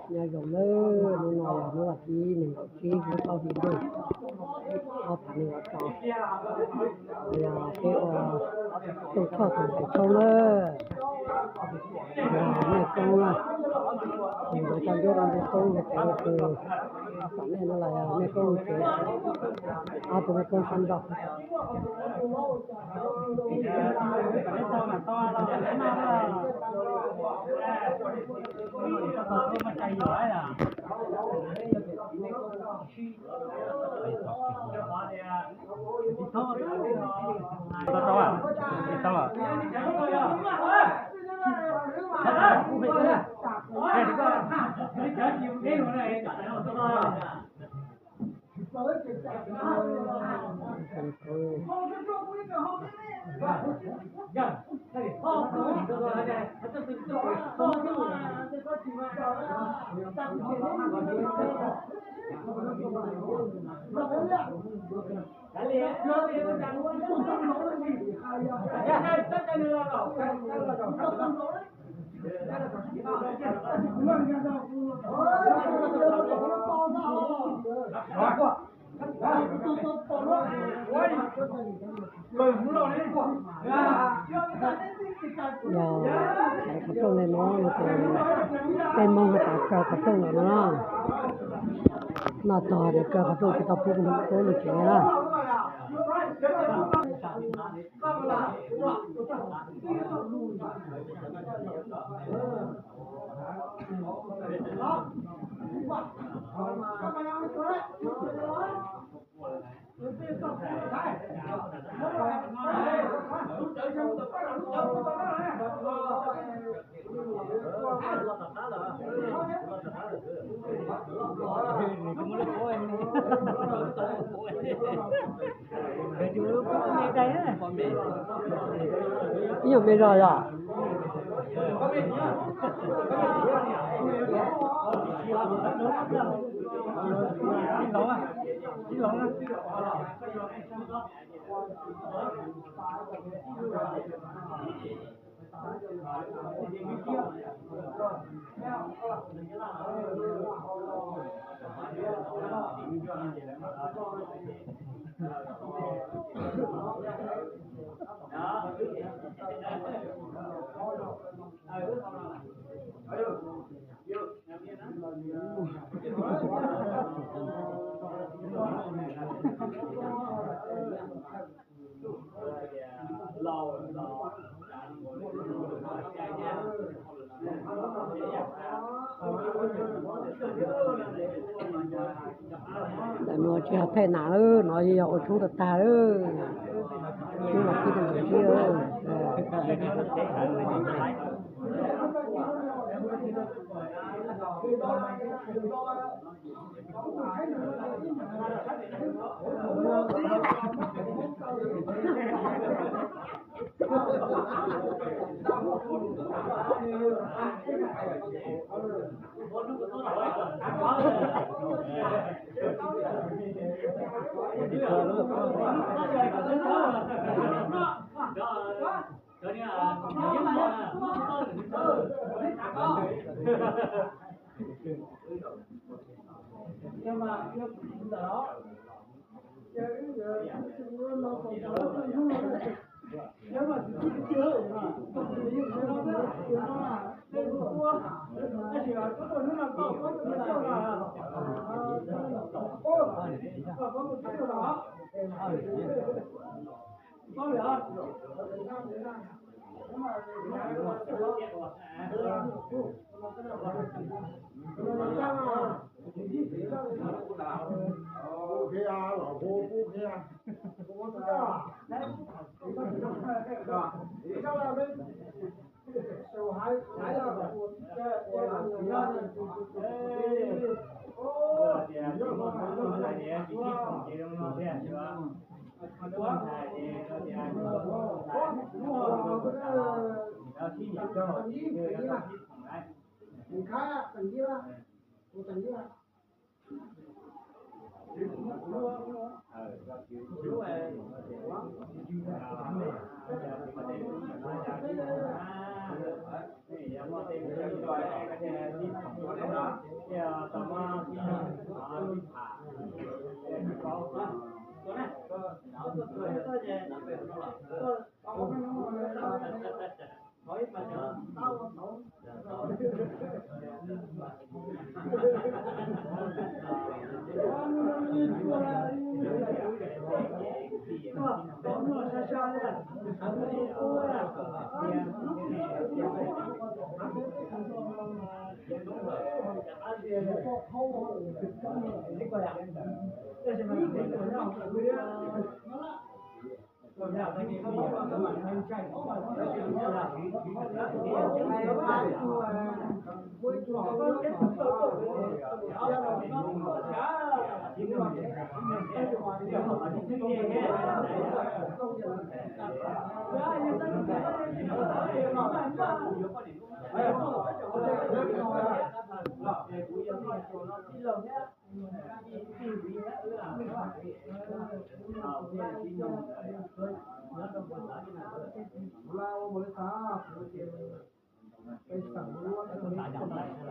nhà dòng lơ nó nói nó là cái bao gì đâu nó phải này trò giờ cái tôi cho thằng phải trâu lơ này con là người ta vô làm cái con cái từ cái này nó là này con cái tụi con phân đọc cái khẩu trang này nó cái mông cái tạo khẩu trang này nó to để cái khẩu trang cái tao phụ nó có được cái là nhiều bây giờ à nó chỉ thay nào nữa nó gì ở chỗ đất ta nữa nhưng mà khi mình kia Hãy subscribe cho kênh Ghiền Mì Gõ để không bỏ lỡ